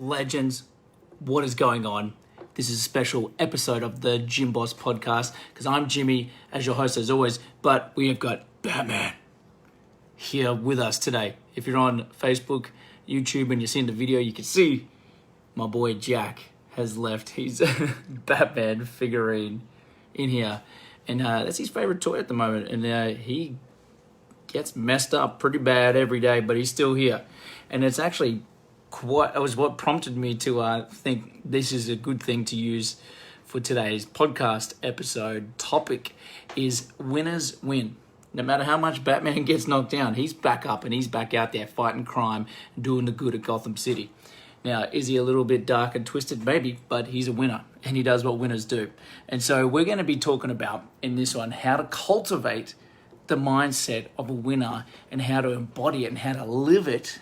legends, what is going on? This is a special episode of the Gym Boss podcast because I'm Jimmy as your host as always, but we have got Batman here with us today. If you're on Facebook, YouTube, and you're seeing the video, you can see my boy Jack has left his Batman figurine in here, and that's his favorite toy at the moment, and he gets messed up pretty bad every day, but he's still here. And it's actually it was what prompted me to think this is a good thing to use for today's podcast episode. Topic is winners win. No matter how much Batman gets knocked down, he's back up and he's back out there fighting crime and doing the good at Gotham City. Now, is he a little bit dark and twisted? Maybe, but he's a winner and he does what winners do. And so we're going to be talking about in this one how to cultivate the mindset of a winner and how to embody it and how to live it,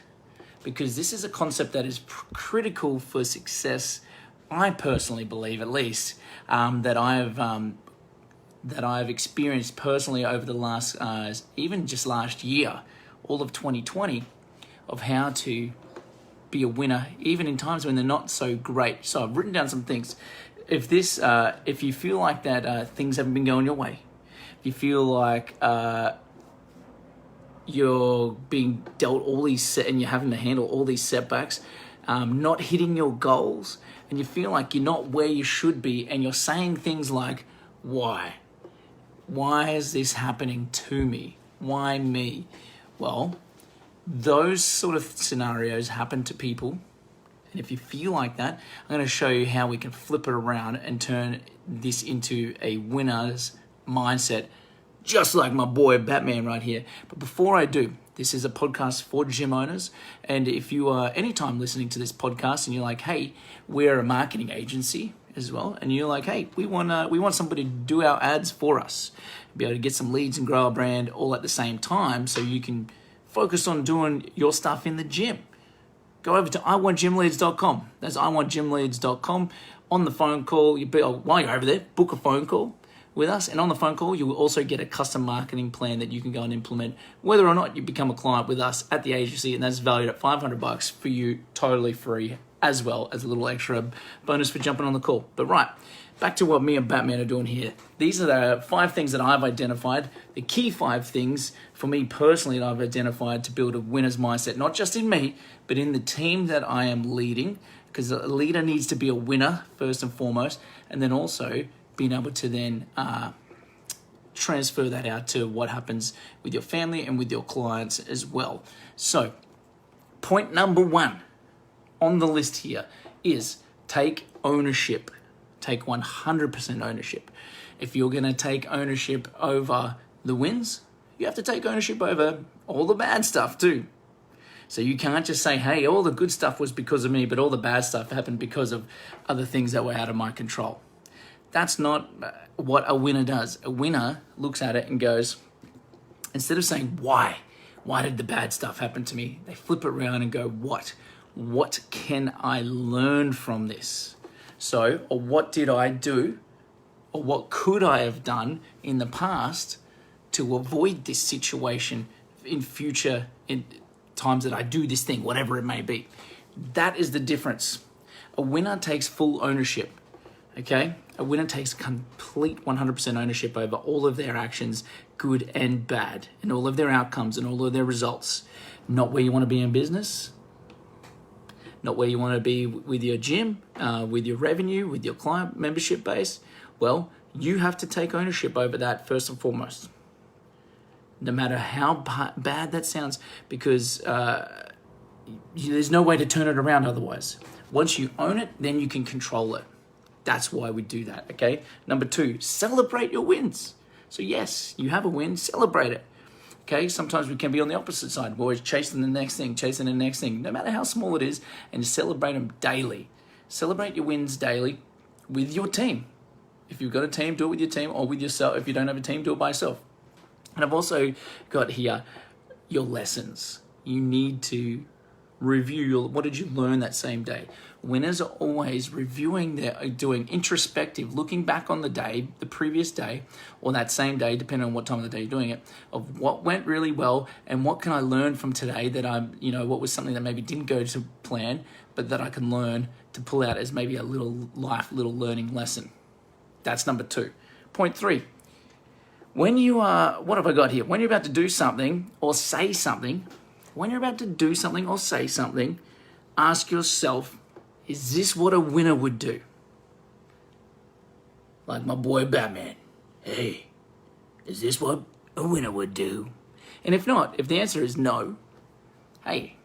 because this is a concept that is critical for success. I personally believe, at least, that I've experienced personally over the last, even just last year, all of 2020, of how to be a winner, even in times when they're not so great. So I've written down some things. If you feel like that things haven't been going your way, if you feel like you're being dealt all these and you're having to handle all these setbacks, not hitting your goals, and you feel like you're not where you should be, and you're saying things like, why? Why is this happening to me? Why me? Well, those sort of scenarios happen to people. And if you feel like that, I'm going to show you how we can flip it around and turn this into a winner's mindset, just like my boy Batman right here. But before I do, this is a podcast for gym owners. And if you are anytime listening to this podcast and you're like, hey, we're a marketing agency as well, and you're like, hey, we want somebody to do our ads for us, be able to get some leads and grow our brand all at the same time, so you can focus on doing your stuff in the gym. Go over to iwantgymleads.com. That's iwantgymleads.com. On the phone call, while you're over there, book a phone call with us, and on the phone call you will also get a custom marketing plan that you can go and implement whether or not you become a client with us at the agency, and that's valued at $500 for you, totally free, as well as a little extra bonus for jumping on the call. But right, back to what me and Batman are doing here. These are the 5 things that I've identified, the key 5 things for me personally that I've identified to build a winner's mindset, not just in me, but in the team that I am leading, because a leader needs to be a winner first and foremost, and then also being able to then transfer that out to what happens with your family and with your clients as well. So, point number 1 on the list here is take ownership. Take 100% ownership. If you're going to take ownership over the wins, you have to take ownership over all the bad stuff too. So you can't just say, hey, all the good stuff was because of me, but all the bad stuff happened because of other things that were out of my control. That's not what a winner does. A winner looks at it and goes, instead of saying, why did the bad stuff happen to me? They flip it around and go, what? What can I learn from this? So, or what did I do, or what could I have done in the past to avoid this situation in future, in times that I do this thing, whatever it may be. That is the difference. A winner takes full ownership, okay? A winner takes complete 100% ownership over all of their actions, good and bad, and all of their outcomes and all of their results. Not where you want to be in business, not where you want to be with your gym, with your revenue, with your client membership base. Well, you have to take ownership over that first and foremost, no matter how bad that sounds, because there's no way to turn it around otherwise. Once you own it, then you can control it. That's why we do that, okay? Number 2, celebrate your wins. So yes, you have a win, celebrate it. Okay, sometimes we can be on the opposite side. We're always chasing the next thing, no matter how small it is, and celebrate them daily. Celebrate your wins daily with your team. If you've got a team, do it with your team, or with yourself. If you don't have a team, do it by yourself. And I've also got here your lessons. You need to Review what did you learn that same day. Winners are always reviewing doing introspective, looking back on the day, the previous day, or that same day, depending on what time of the day you're doing it, of what went really well and what can I learn from today that what was something that maybe didn't go to plan, but that I can learn to pull out as maybe a little learning lesson. That's number 2. Point 3. When you are, what have I got here? When you're about to do something or say something, ask yourself, is this what a winner would do? Like my boy Batman. Hey, is this what a winner would do? And if not, if the answer is no, hey,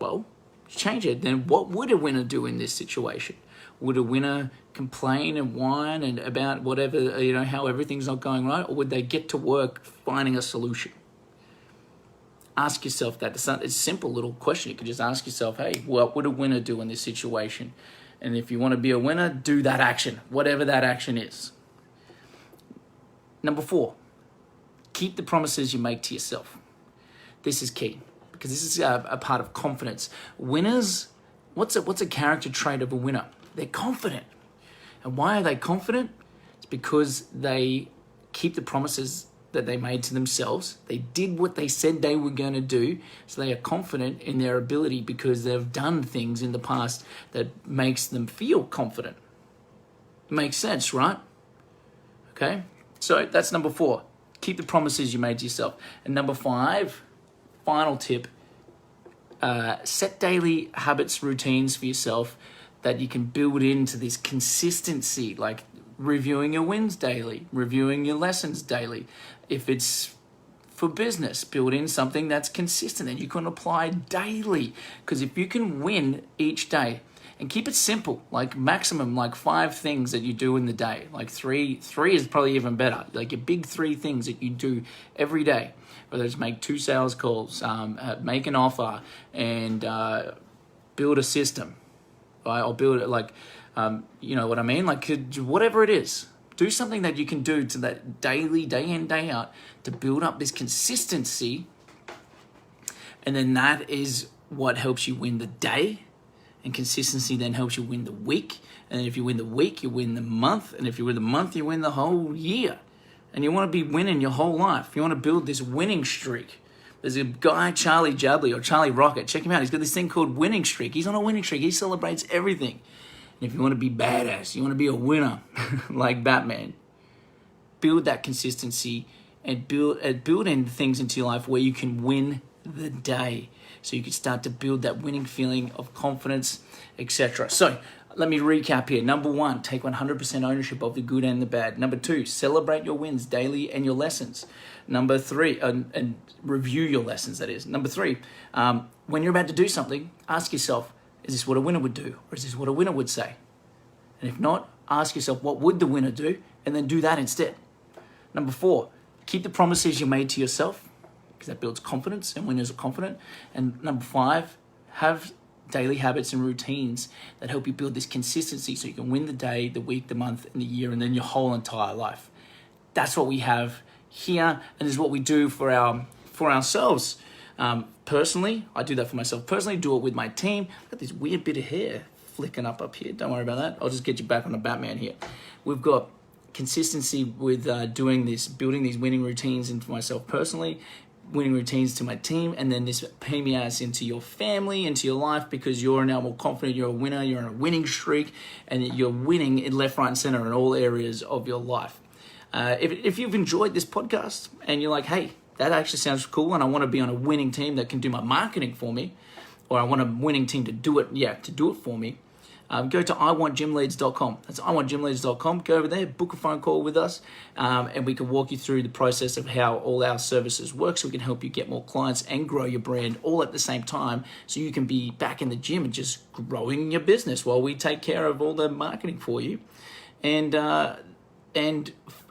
well, change it. Then what would a winner do in this situation? Would a winner complain and whine and about whatever, how everything's not going right? Or would they get to work finding a solution? Ask yourself that. It's a simple little question. You can just ask yourself, hey, what would a winner do in this situation? And if you want to be a winner, do that action, whatever that action is. Number 4, keep the promises you make to yourself. This is key because this is a part of confidence. Winners, what's a character trait of a winner? They're confident. And why are they confident? It's because they keep the promises that they made to themselves. They did what they said they were going to do. So they are confident in their ability because they've done things in the past that makes them feel confident. Makes sense, right? Okay. So that's number 4. Keep the promises you made to yourself. And number 5, final tip, set daily habits, routines for yourself that you can build into this consistency, like reviewing your wins daily, reviewing your lessons daily. If it's for business, build in something that's consistent that you can apply daily. Because if you can win each day, and keep it simple, like maximum, like 5 things that you do in the day. Like three is probably even better. Like your big 3 things that you do every day, whether it's make 2 sales calls, make an offer, and build a system, right? Or build it like, you know what I mean? Like whatever it is, do something that you can do to that daily, day in, day out, to build up this consistency. And then that is what helps you win the day. And consistency then helps you win the week. And if you win the week, you win the month. And if you win the month, you win the whole year. And you want to be winning your whole life. You want to build this winning streak. There's a guy, Charlie Jabley or Charlie Rocket. Check him out. He's got this thing called winning streak. He's on a winning streak. He celebrates everything. And if you want to be badass, you want to be a winner like Batman, build that consistency and build in things into your life where you can win the day. So you can start to build that winning feeling of confidence, etc. So let me recap here. Number 1, take 100% ownership of the good and the bad. Number 2, celebrate your wins daily and your lessons. Number 3, and review your lessons, that is. Number 3, when you're about to do something, ask yourself, is this what a winner would do? Or is this what a winner would say? And if not, ask yourself, what would the winner do? And then do that instead. Number 4, keep the promises you made to yourself, because that builds confidence and winners are confident. And number 5, have daily habits and routines that help you build this consistency so you can win the day, the week, the month, and the year, and then your whole entire life. That's what we have here, and is what we do for ourselves. Personally, I do that for myself. Personally, do it with my team. I've got this weird bit of hair flicking up here. Don't worry about that. I'll just get you back on the Batman here. We've got consistency with doing this, building these winning routines into myself personally, winning routines to my team, and then this permeates into your family, into your life, because you're now more confident, you're a winner, you're on a winning streak, and you're winning in left, right, and center in all areas of your life. If you've enjoyed this podcast and you're like, hey, that actually sounds cool, and I want to be on a winning team that can do my marketing for me, or I want a winning team to do it for me, go to iwantgymleads.com. That's iwantgymleads.com. Go over there, book a phone call with us, and we can walk you through the process of how all our services work, so we can help you get more clients and grow your brand all at the same time, so you can be back in the gym and just growing your business while we take care of all the marketing for you. And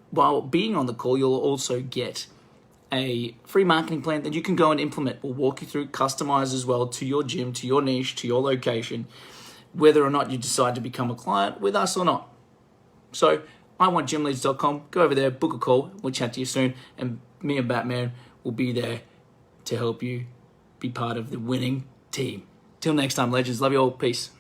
while being on the call, you'll also get a free marketing plan that you can go and implement. We'll walk you through, customize as well to your gym, to your niche, to your location, whether or not you decide to become a client with us or not. So iwantgymleads.com, go over there, book a call, we'll chat to you soon, and me and Batman will be there to help you be part of the winning team. Till next time, legends. Love you all. Peace.